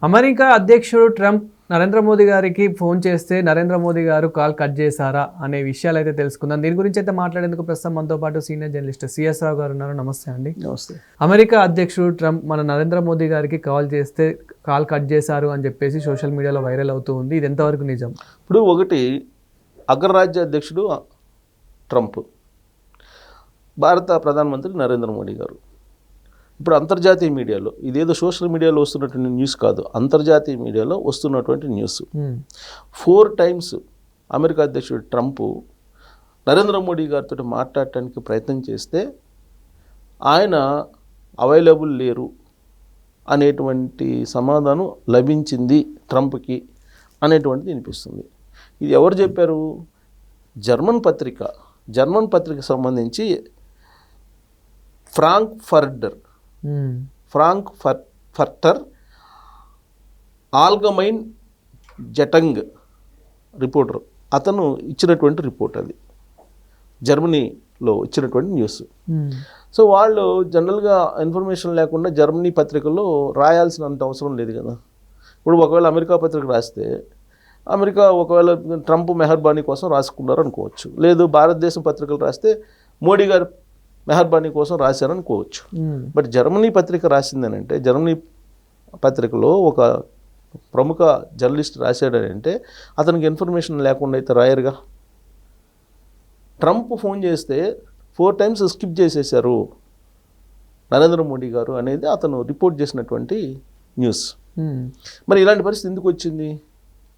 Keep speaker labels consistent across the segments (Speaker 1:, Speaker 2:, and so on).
Speaker 1: America అధ్యక్షుడు Trump Narendra Modi గారికి phone చేస్తే నరేంద్ర మోదీ గారు కాల్ కట్ చేశారా అనే విషయాలు అయితే తెలుసుకుందాం. దీని గురించి అయితే మాట్లాడేందుకు ప్రస్తుతం మనతో పాటు సీనియర్ జర్నలిస్ట్ సిఎస్ రావు గారు ఉన్నారు. నమస్తే అండి.
Speaker 2: నమస్తే.
Speaker 1: అమెరికా అధ్యక్షుడు ట్రంప్ మన నరేంద్ర మోదీ గారికి కాల్ చేస్తే కాల్ కట్ చేశారు అని చెప్పేసి సోషల్ మీడియాలో వైరల్ అవుతూ ఉంది. ఇది ఎంతవరకు నిజం?
Speaker 2: ఇప్పుడు ఒకటి, అగ్రరాజ్య అధ్యక్షుడు ట్రంప్, భారత ప్రధానమంత్రి నరేంద్ర మోడీ గారు. ఇప్పుడు అంతర్జాతీయ మీడియాలో, ఇదేదో సోషల్ మీడియాలో వస్తున్నటువంటి న్యూస్ కాదు, అంతర్జాతీయ మీడియాలో వస్తున్నటువంటి న్యూస్. 4 times అమెరికా అధ్యక్షుడు ట్రంప్ నరేంద్ర మోడీ గారితో మాట్లాడటానికి ప్రయత్నం చేస్తే ఆయన అవైలబుల్ లేరు అనేటువంటి సమాధానం లభించింది ట్రంప్కి అనేటువంటిది వినిపిస్తుంది. ఇది ఎవరు చెప్పారు? జర్మన్ పత్రిక సంబంధించి ఫ్రాంక్ఫర్టర్ ఆల్గమైన్ జెటంగ్ రిపోర్టర్ అతను ఇచ్చినటువంటి రిపోర్ట్, అది జర్మనీలో ఇచ్చినటువంటి న్యూస్. సో వాళ్ళు జనరల్గా ఇన్ఫర్మేషన్ లేకుండా జర్మనీ పత్రికల్లో రాయాల్సినంత అవసరం లేదు కదా. ఇప్పుడు ఒకవేళ అమెరికా పత్రిక రాస్తే అమెరికా ఒకవేళ ట్రంప్ మెహర్బానీ కోసం రాసుకున్నారు అనుకోవచ్చు, లేదు భారతదేశం పత్రికలు రాస్తే మోడీ గారు మెహర్బానీ కోసం రాశారనుకోవచ్చు. బట్ జర్మనీ పత్రిక రాసిందనంటే, జర్మనీ పత్రికలో ఒక ప్రముఖ జర్నలిస్ట్ రాశాడనంటే అతనికి ఇన్ఫర్మేషన్ లేకుండా అయితే రాయరుగా. ట్రంప్ ఫోన్ చేస్తే 4 times స్కిప్ చేసేశారు నరేంద్ర మోడీ గారు అనేది అతను రిపోర్ట్ చేసినటువంటి న్యూస్. మరి ఇలాంటి పరిస్థితి ఎందుకు వచ్చింది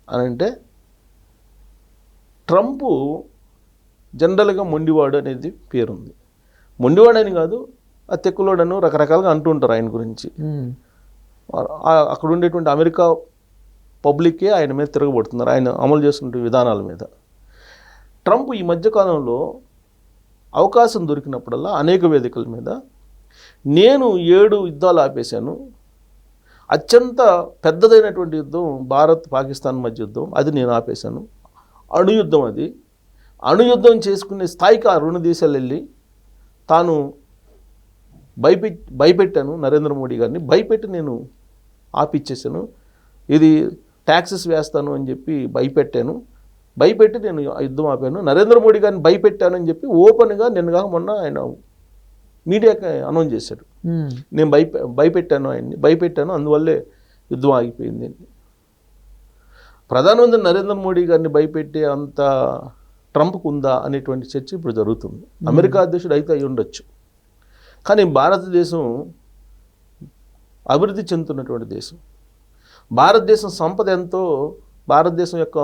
Speaker 2: అని అంటే, ట్రంప్ జనరల్గా మొండివాడు అనేది పేరుంది. మొండివాడని కాదు, ఆ తెక్కులోడను రకరకాలుగా అంటూ ఉంటారు ఆయన గురించి. అక్కడ ఉండేటువంటి అమెరికా పబ్లిక్కే ఆయన మీద తిరగబడుతున్నారు, ఆయన అమలు చేస్తున్న విధానాల మీద. ట్రంప్ ఈ మధ్యకాలంలో అవకాశం దొరికినప్పుడల్లా అనేక వేదికల మీద నేను 7 యుద్ధాలు ఆపేశాను, అత్యంత పెద్దదైనటువంటి యుద్ధం భారత్ పాకిస్తాన్ మధ్య యుద్ధం, అది నేను ఆపేశాను, అణుయుద్ధం, అది అణుయుద్ధం చేసుకునే స్థాయికి ఆ 2 దేశాలు వెళ్ళి తాను భయపెట్టాను నరేంద్ర మోడీ గారిని, భయపెట్టి నేను ఆపిచ్చేసాను, ఇది ట్యాక్సెస్ వేస్తాను అని చెప్పి భయపెట్టి నేను యుద్ధం ఆపాను, నరేంద్ర మోడీ గారిని భయపెట్టానని చెప్పి ఓపెన్గా నిన్నగా మొన్న ఆయన మీడియాకి అనౌన్స్ చేశాడు. నేను భయపెట్టాను అందువల్లే యుద్ధం ఆగిపోయింది. ప్రధానమంత్రి నరేంద్ర మోడీ గారిని భయపెట్టే అంత ట్రంప్కు ఉందా అనేటువంటి చర్చ ఇప్పుడు జరుగుతుంది. అమెరికా అధ్యక్షుడు అయితే అయి ఉండొచ్చు, కానీ భారతదేశం అభివృద్ధి చెందుతున్నటువంటి దేశం, భారతదేశం సంపద ఎంతో, భారతదేశం యొక్క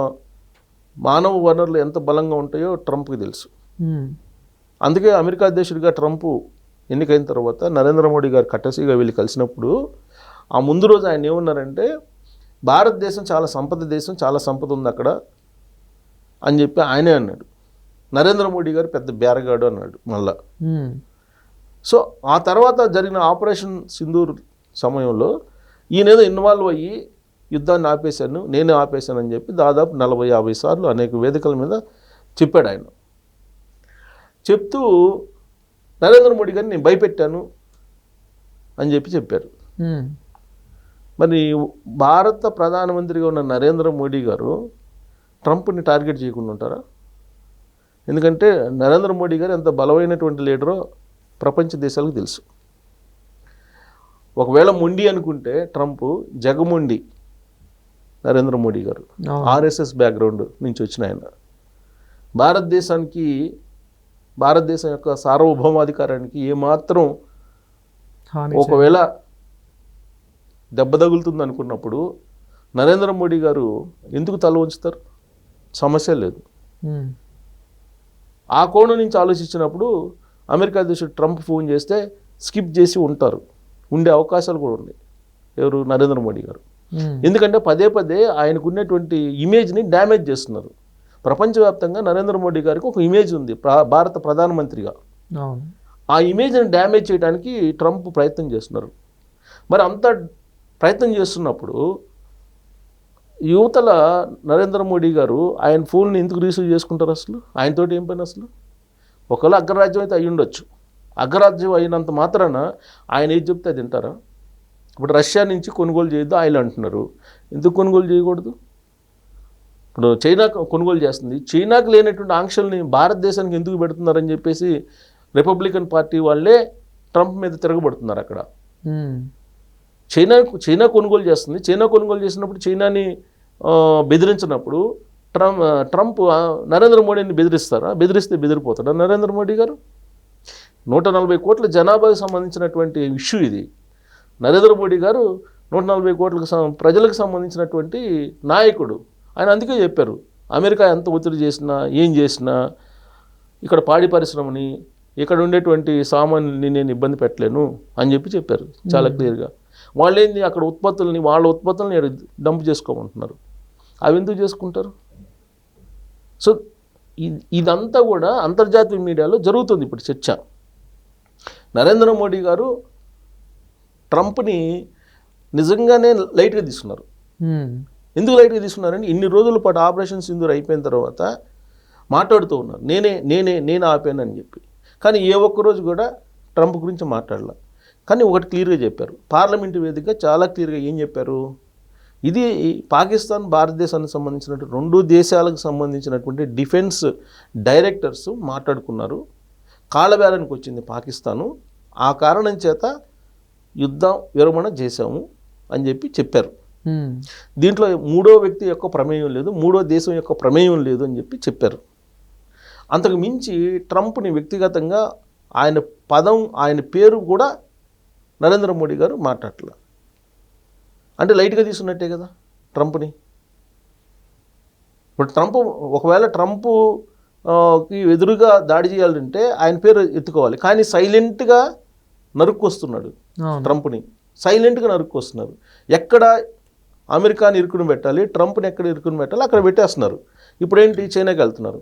Speaker 2: మానవ వనరులు ఎంత బలంగా ఉంటాయో ట్రంప్కి తెలుసు. అందుకే అమెరికా అధ్యక్షుడిగా ట్రంప్ ఎన్నికైన తర్వాత నరేంద్ర మోడీ గారు కట్టసీగా వెళ్ళి కలిసినప్పుడు ఆ ముందు రోజు ఆయన ఏమన్నారంటే, భారతదేశం చాలా సంపద దేశం, చాలా సంపద ఉంది అక్కడ అని చెప్పి ఆయనే అన్నాడు. నరేంద్ర మోడీ గారు పెద్ద బేరగాడు అన్నాడు మళ్ళా. సో ఆ తర్వాత జరిగిన ఆపరేషన్ సింధూర్ సమయంలో ఈయనేదో ఇన్వాల్వ్ అయ్యి యుద్ధాన్ని నేనే ఆపేశాను అని చెప్పి దాదాపు 40-50 సార్లు అనేక వేదికల మీద చెప్పాడు ఆయన. చెప్తూ నరేంద్ర మోడీ గారిని నేను భయపెట్టాను అని చెప్పారు. మరి భారత ప్రధానమంత్రిగా ఉన్న నరేంద్ర మోడీ గారు ట్రంప్ని టార్గెట్ చేయకుండా ఉంటారా? ఎందుకంటే నరేంద్ర మోడీ గారు ఎంత బలమైనటువంటి లీడరో ప్రపంచ దేశాలకు తెలుసు. ఒకవేళ మొండి అనుకుంటే ట్రంప్ జగమొండి నరేంద్ర మోడీ గారు, ఆర్ఎస్ఎస్ బ్యాక్గ్రౌండ్ నుంచి వచ్చిన ఆయన, భారతదేశం యొక్క సార్వభౌమాధికారానికి ఏమాత్రం ఒకవేళ దెబ్బ తగులుతుంది అనుకున్నప్పుడు నరేంద్ర మోడీ గారు ఎందుకు తల ఉంచుతారు? సమస్య లేదు. ఆ కోణం నుంచి ఆలోచించినప్పుడు అమెరికా అధ్యక్షుడు ట్రంప్ ఫోన్ చేస్తే స్కిప్ చేసి ఉండే అవకాశాలు కూడా ఉన్నాయి ఎవరు? నరేంద్ర మోడీ గారు. ఎందుకంటే పదే ఆయనకు ఉన్నటువంటి ఇమేజ్ని డ్యామేజ్ చేస్తున్నారు. ప్రపంచవ్యాప్తంగా నరేంద్ర మోడీ గారికి ఒక ఇమేజ్ ఉంది భారత ప్రధానమంత్రిగా. ఆ ఇమేజ్ని డ్యామేజ్ చేయడానికి ట్రంప్ ప్రయత్నం చేస్తున్నారు. మరి అంత ప్రయత్నం చేస్తున్నప్పుడు యువతల నరేంద్ర మోడీ గారు ఆయన ఫోన్ని ఎందుకు రిసీవ్ చేసుకుంటారు? అసలు ఆయనతోటి ఏం పని? అసలు ఒకవేళ అగ్రరాజ్యం అయితే అయి ఉండొచ్చు, అగ్రరాజ్యం అయినంత మాత్రాన ఆయన ఏది చెప్తే అది వింటారా? ఇప్పుడు రష్యా నుంచి కొనుగోలు చేయొద్దు ఆయిల్ అంటున్నారు. ఎందుకు కొనుగోలు చేయకూడదు? ఇప్పుడు చైనా కొనుగోలు చేస్తుంది. చైనాకు లేనటువంటి ఆంక్షల్ని భారతదేశానికి ఎందుకు పెడుతున్నారని చెప్పేసి రిపబ్లికన్ పార్టీ వాళ్ళే ట్రంప్ మీద తిరగబడుతున్నారు అక్కడ. చైనా కొనుగోలు చేస్తుంది. చైనా కొనుగోలు చేసినప్పుడు చైనాని బెదిరించినప్పుడు ట్రంప్ నరేంద్ర మోడీని బెదిరిస్తారా? బెదిరిస్తే బెదిరిపోతాడా నరేంద్ర మోడీ గారు? 140 కోట్ల జనాభాకు సంబంధించినటువంటి ఇష్యూ ఇది. నరేంద్ర మోడీ గారు 140 కోట్ల ప్రజలకు సంబంధించినటువంటి నాయకుడు. ఆయన అందుకే చెప్పారు, అమెరికా ఎంత ఒత్తిడి చేసినా ఏం చేసినా ఇక్కడ పాడి పరిశ్రమని, ఇక్కడ ఉండేటువంటి సామాన్యుల్ని నేను ఇబ్బంది పెట్టలేను అని చెప్పారు చాలా క్లియర్గా. వాళ్ళు ఏంది అక్కడ వాళ్ళ ఉత్పత్తులని డంప్ చేసుకోమంటున్నారు. అవి ఎందుకు చేసుకుంటారు? సో ఇదంతా కూడా అంతర్జాతీయ మీడియాలో జరుగుతుంది ఇప్పుడు చర్చ. నరేంద్ర మోడీ గారు ట్రంప్ని నిజంగానే లైట్గా తీసుకున్నారు. ఎందుకు లైట్గా తీసుకున్నారంటే ఇన్ని రోజుల పాటు ఆపరేషన్ సింధూర్ అయిపోయిన తర్వాత మాట్లాడుతూ ఉన్నారు, నేను ఆపానని చెప్పి. కానీ ఏ ఒక్కరోజు కూడా ట్రంప్ గురించి మాట్లాడలే. కానీ ఒకటి క్లియర్గా చెప్పారు, పార్లమెంటు వేదికగా చాలా క్లియర్గా ఏం చెప్పారు, ఇది పాకిస్తాన్ భారతదేశానికి సంబంధించినటువంటి 2 దేశాలకు సంబంధించినటువంటి డిఫెన్స్ డైరెక్టర్స్ మాట్లాడుకున్నారు. కాళ్ళబేరానికి వచ్చింది పాకిస్తాను, ఆ కారణం చేత యుద్ధం విరమణ చేశాము అని చెప్పారు. దీంట్లో 3వ వ్యక్తి యొక్క ప్రమేయం లేదు, 3వ దేశం యొక్క ప్రమేయం లేదు అని చెప్పారు. అంతకు మించి ట్రంప్ని వ్యక్తిగతంగా ఆయన పేరు కూడా నరేంద్ర మోడీ గారు మాట్లాడలే. అంటే లైట్గా తీసుకున్నట్టే కదా ట్రంప్ని. ఇప్పుడు ఒకవేళ ట్రంప్కి ఎదురుగా దాడి చేయాలంటే ఆయన పేరు ఎత్తుకోవాలి. కానీ సైలెంట్గా నరుక్కొస్తున్నాడు ట్రంప్ని, సైలెంట్గా నరుక్కొస్తున్నారు. ఎక్కడ అమెరికాని ఇరుకుని పెట్టాలి, ట్రంప్ని ఎక్కడ ఇరుకుని పెట్టాలి అక్కడ పెట్టేస్తున్నారు. ఇప్పుడేంటి, చైనాకి వెళ్తున్నారు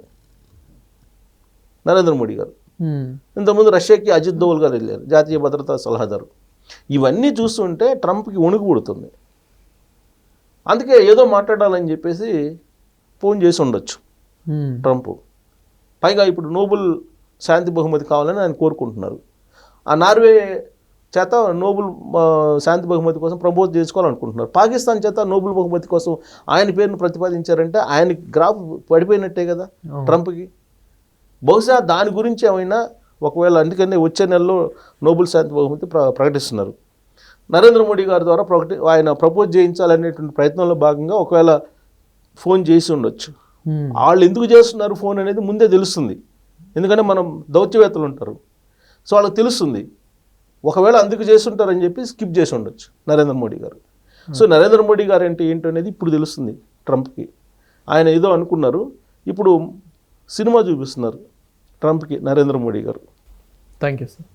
Speaker 2: నరేంద్ర మోడీ గారు. ఇంతకుముందు రష్యాకి అజిత్ దోవల్ గారు వెళ్ళారు, జాతీయ భద్రతా సలహాదారు. ఇవన్నీ చూస్తుంటే ట్రంప్కి వణుకు పుడుతుంది. అందుకే ఏదో మాట్లాడాలని చెప్పేసి ఫోన్ చేసి ఉండొచ్చు ట్రంప్. పైగా ఇప్పుడు నోబెల్ శాంతి బహుమతి కావాలని ఆయన కోరుకుంటున్నారు. ఆ నార్వే చేత నోబెల్ శాంతి బహుమతి కోసం ప్రపోజ్ చేసుకోవాలనుకుంటున్నారు. పాకిస్తాన్ చేత నోబెల్ బహుమతి కోసం ఆయన పేరును ప్రతిపాదించారంటే ఆయనకి గ్రాఫ్ పడిపోయినట్టే కదా ట్రంప్కి. బహుశా దాని గురించి ఏమైనా ఒకవేళ, అందుకనే వచ్చే నెలలో నోబెల్ శాంతి బహుమతి ప్రకటిస్తున్నారు. నరేంద్ర మోడీ గారి ద్వారా ఆయన ప్రపోజ్ చేయించాలనేటువంటి ప్రయత్నంలో భాగంగా ఒకవేళ ఫోన్ చేసి ఉండొచ్చు. వాళ్ళు ఎందుకు చేస్తున్నారు ఫోన్ అనేది ముందే తెలుస్తుంది, ఎందుకంటే మనం దౌత్యవేత్తలు ఉంటారు, సో వాళ్ళకి తెలుస్తుంది. ఒకవేళ అందుకు చేస్తుంటారని చెప్పి స్కిప్ చేసి ఉండొచ్చు నరేంద్ర మోడీ గారు. సో నరేంద్ర మోడీ గారు అంటే ఏంటనేది ఇప్పుడు తెలుస్తుంది ట్రంప్కి. ఆయన ఏదో అనుకున్నారు, ఇప్పుడు సినిమా చూపిస్తున్నారు ట్రంప్కి నరేంద్ర మోడీ గారు.
Speaker 1: Thank you sir.